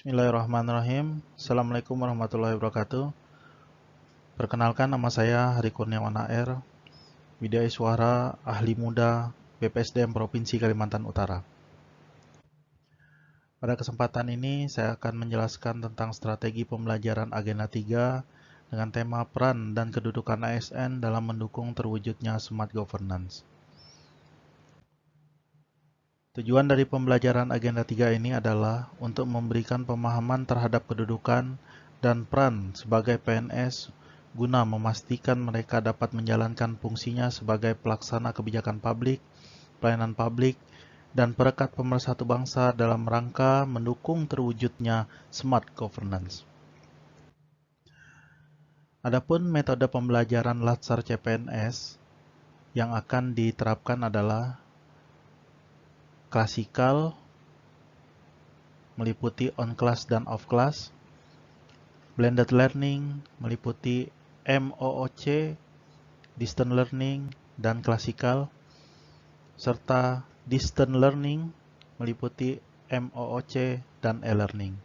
Bismillahirrahmanirrahim. Assalamualaikum warahmatullahi wabarakatuh. Perkenalkan, nama saya Hari Kurniawan AR, Widya Iswara, Ahli Muda BPSDM Provinsi Kalimantan Utara. Pada kesempatan ini saya akan menjelaskan tentang strategi pembelajaran Agenda 3 dengan tema peran dan kedudukan ASN dalam mendukung terwujudnya Smart Governance. Tujuan dari pembelajaran Agenda 3 ini adalah untuk memberikan pemahaman terhadap kedudukan dan peran sebagai PNS guna memastikan mereka dapat menjalankan fungsinya sebagai pelaksana kebijakan publik, pelayanan publik, dan perekat pemersatu bangsa dalam rangka mendukung terwujudnya Smart Governance. Adapun metode pembelajaran Latsar CPNS yang akan diterapkan adalah klasikal, meliputi on-class dan off-class, blended learning, meliputi MOOC, distant learning, dan klasikal, serta distant learning, meliputi MOOC dan e-learning.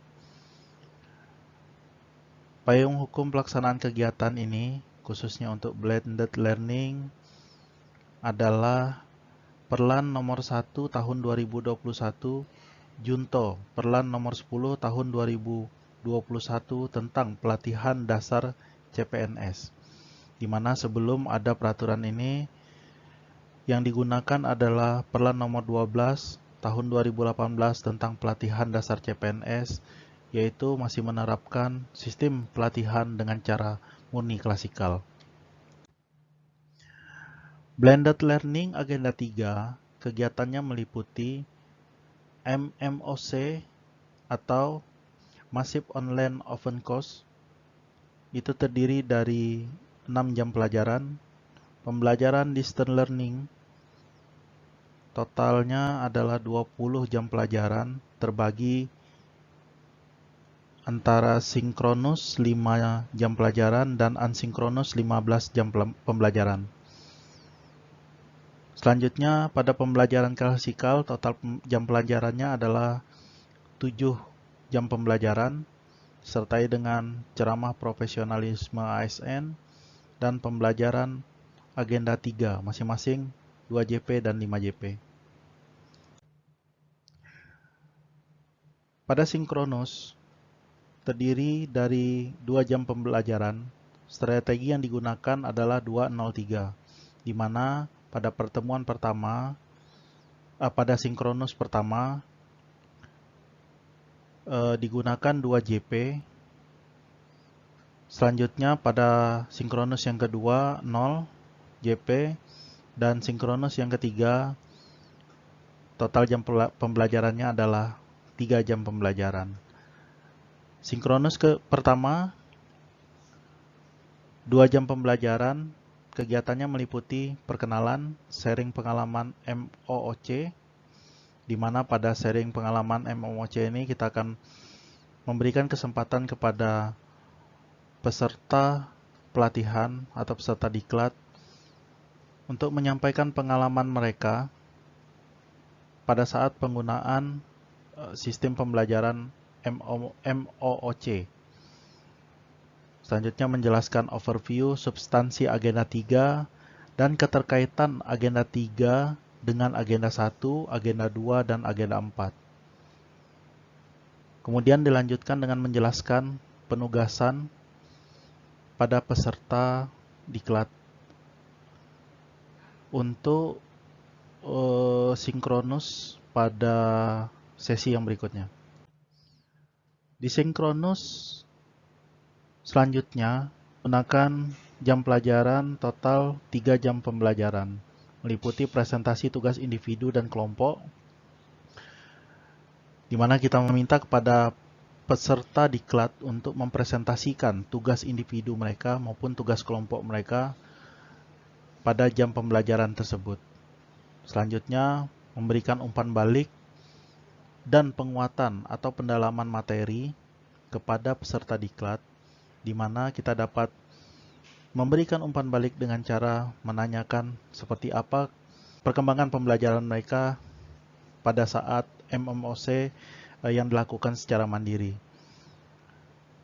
Payung hukum pelaksanaan kegiatan ini, khususnya untuk blended learning, adalah Perlan nomor 1 tahun 2021, Junto Perlan nomor 10 tahun 2021 tentang pelatihan dasar CPNS, di mana sebelum ada peraturan ini yang digunakan adalah Perlan nomor 12 tahun 2018 tentang pelatihan dasar CPNS, yaitu masih menerapkan sistem pelatihan dengan cara murni klasikal. Blended Learning Agenda 3, kegiatannya meliputi MMOC atau Massive Online Open Course. Itu terdiri dari 6 jam pelajaran. Pembelajaran Distant Learning totalnya adalah 20 jam pelajaran terbagi antara sinkronus 5 jam pelajaran dan asinkronus 15 jam pembelajaran. Selanjutnya, pada pembelajaran klasikal, total jam pelajarannya adalah 7 jam pembelajaran, disertai dengan ceramah profesionalisme ASN, dan pembelajaran Agenda 3, masing-masing 2 JP dan 5 JP. Pada sinkronus, terdiri dari 2 jam pembelajaran. Strategi yang digunakan adalah 203, di mana pada pertemuan pertama, pada sinkronus pertama, digunakan 2 JP. Selanjutnya pada sinkronus yang kedua 0 JP, dan sinkronus yang ketiga total jam pembelajarannya adalah 3 jam pembelajaran. Sinkronus pertama 2 jam pembelajaran. Kegiatannya meliputi perkenalan, sharing pengalaman MOOC, di mana pada sharing pengalaman MOOC ini kita akan memberikan kesempatan kepada peserta pelatihan atau peserta diklat untuk menyampaikan pengalaman mereka pada saat penggunaan sistem pembelajaran MOOC. Selanjutnya menjelaskan overview substansi Agenda 3 dan keterkaitan Agenda 3 dengan Agenda 1, Agenda 2, dan Agenda 4. Kemudian dilanjutkan dengan menjelaskan penugasan pada peserta diklat untuk sinkronus pada sesi yang berikutnya. Di sinkronus selanjutnya, gunakan jam pelajaran total 3 jam pembelajaran, meliputi presentasi tugas individu dan kelompok, di mana kita meminta kepada peserta diklat untuk mempresentasikan tugas individu mereka maupun tugas kelompok mereka pada jam pembelajaran tersebut. Selanjutnya, memberikan umpan balik dan penguatan atau pendalaman materi kepada peserta diklat, di mana kita dapat memberikan umpan balik dengan cara menanyakan seperti apa perkembangan pembelajaran mereka pada saat MMOC yang dilakukan secara mandiri.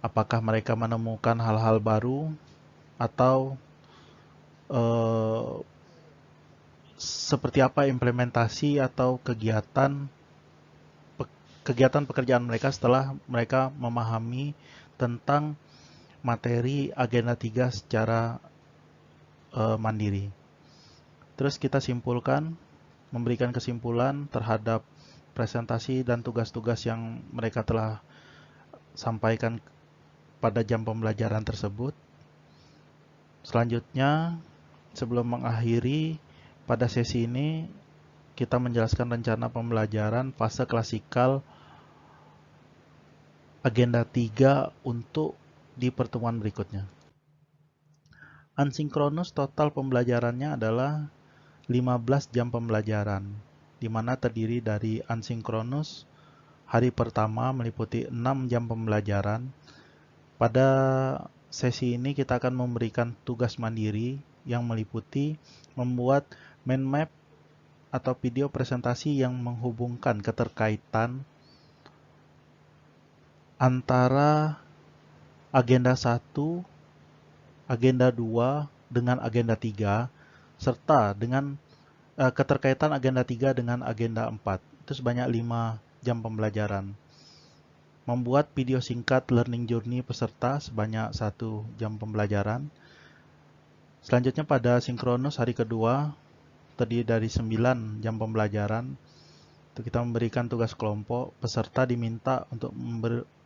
Apakah mereka menemukan hal-hal baru atau seperti apa implementasi atau kegiatan pekerjaan mereka setelah mereka memahami tentang materi agenda 3 secara mandiri. Terus kita simpulkan, memberikan kesimpulan terhadap presentasi dan tugas-tugas yang mereka telah sampaikan pada jam pembelajaran tersebut. Selanjutnya, sebelum mengakhiri pada sesi ini, kita menjelaskan rencana pembelajaran fase klasikal agenda 3 untuk di pertemuan berikutnya. Asinkronus total pembelajarannya adalah 15 jam pembelajaran, di mana terdiri dari asinkronus hari pertama meliputi 6 jam pembelajaran. Pada sesi ini kita akan memberikan tugas mandiri yang meliputi membuat mind map atau video presentasi yang menghubungkan keterkaitan antara agenda 1, agenda 2 dengan agenda 3, serta dengan keterkaitan agenda 3 dengan agenda 4. Itu sebanyak 5 jam pembelajaran. Membuat video singkat learning journey peserta sebanyak 1 jam pembelajaran. Selanjutnya pada sinkronus hari kedua terdiri dari 9 jam pembelajaran. Itu kita memberikan tugas kelompok, peserta diminta untuk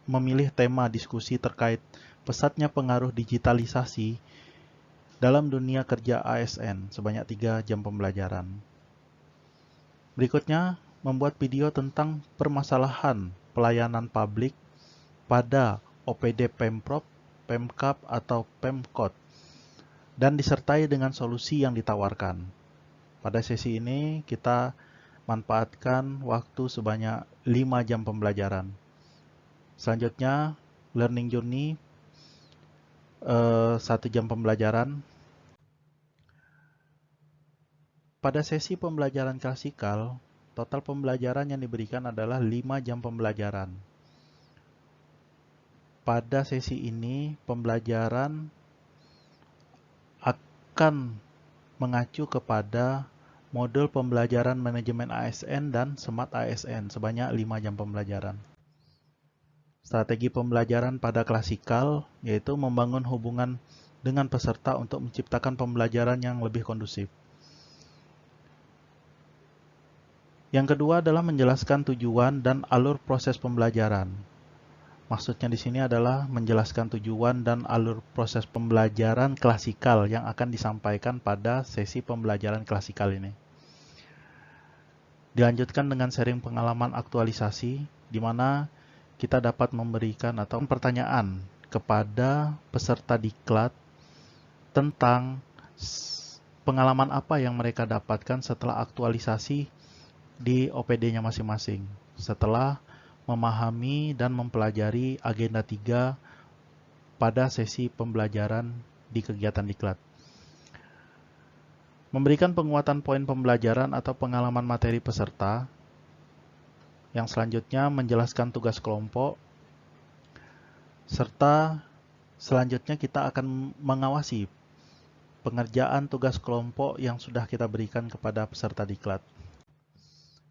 memilih tema diskusi terkait pesatnya pengaruh digitalisasi dalam dunia kerja ASN sebanyak 3 jam pembelajaran. Berikutnya, membuat video tentang permasalahan pelayanan publik pada OPD Pemprov, Pemkab, atau Pemkot, dan disertai dengan solusi yang ditawarkan. Pada sesi ini, kita manfaatkan waktu sebanyak 5 jam pembelajaran. Selanjutnya, learning journey 1 jam pembelajaran. Pada sesi pembelajaran klasikal, total pembelajaran yang diberikan adalah 5 jam pembelajaran. Pada sesi ini, pembelajaran akan mengacu kepada modul pembelajaran manajemen ASN dan Smart ASN sebanyak 5 jam pembelajaran. Strategi pembelajaran pada klasikal yaitu membangun hubungan dengan peserta untuk menciptakan pembelajaran yang lebih kondusif. Yang kedua adalah menjelaskan tujuan dan alur proses pembelajaran. Maksudnya di sini adalah menjelaskan tujuan dan alur proses pembelajaran klasikal yang akan disampaikan pada sesi pembelajaran klasikal ini. Dilanjutkan dengan sharing pengalaman aktualisasi, di mana kita dapat memberikan atau pertanyaan kepada peserta diklat tentang pengalaman apa yang mereka dapatkan setelah aktualisasi di OPD-nya masing-masing, setelah memahami dan mempelajari agenda 3 pada sesi pembelajaran di kegiatan diklat. Memberikan penguatan poin pembelajaran atau pengalaman materi peserta. Yang selanjutnya menjelaskan tugas kelompok, serta selanjutnya kita akan mengawasi pengerjaan tugas kelompok yang sudah kita berikan kepada peserta diklat.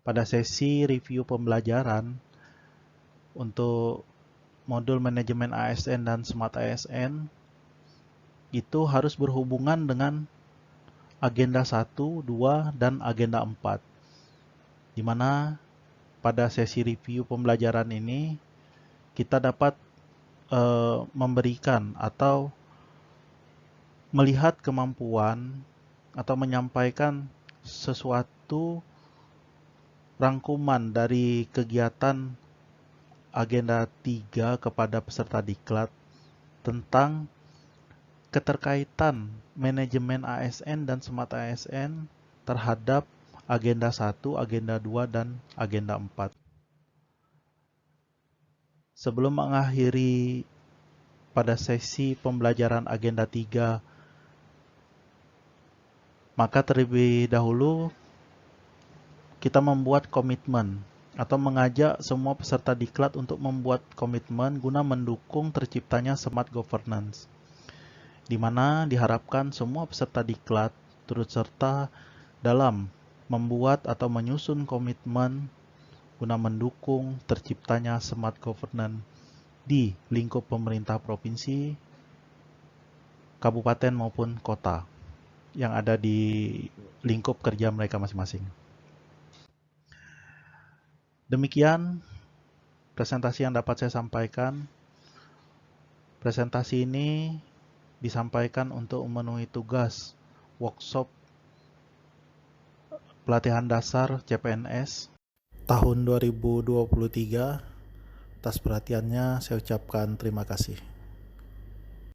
Pada sesi review pembelajaran untuk modul manajemen ASN dan Smart ASN, itu harus berhubungan dengan agenda 1, 2, dan agenda 4, di mana pada sesi review pembelajaran ini kita dapat memberikan atau melihat kemampuan atau menyampaikan sesuatu rangkuman dari kegiatan agenda 3 kepada peserta diklat tentang keterkaitan manajemen ASN dan Smart ASN terhadap agenda 1, agenda 2, dan agenda 4. Sebelum mengakhiri pada sesi pembelajaran agenda 3, maka terlebih dahulu kita membuat komitmen atau mengajak semua peserta diklat untuk membuat komitmen guna mendukung terciptanya smart governance, di mana diharapkan semua peserta diklat turut serta dalam membuat atau menyusun komitmen guna mendukung terciptanya smart governance di lingkup pemerintah provinsi, kabupaten maupun kota yang ada di lingkup kerja mereka masing-masing. Demikian presentasi yang dapat saya sampaikan. Presentasi ini disampaikan untuk memenuhi tugas workshop pelatihan dasar CPNS tahun 2023. Atas perhatiannya saya ucapkan terima kasih.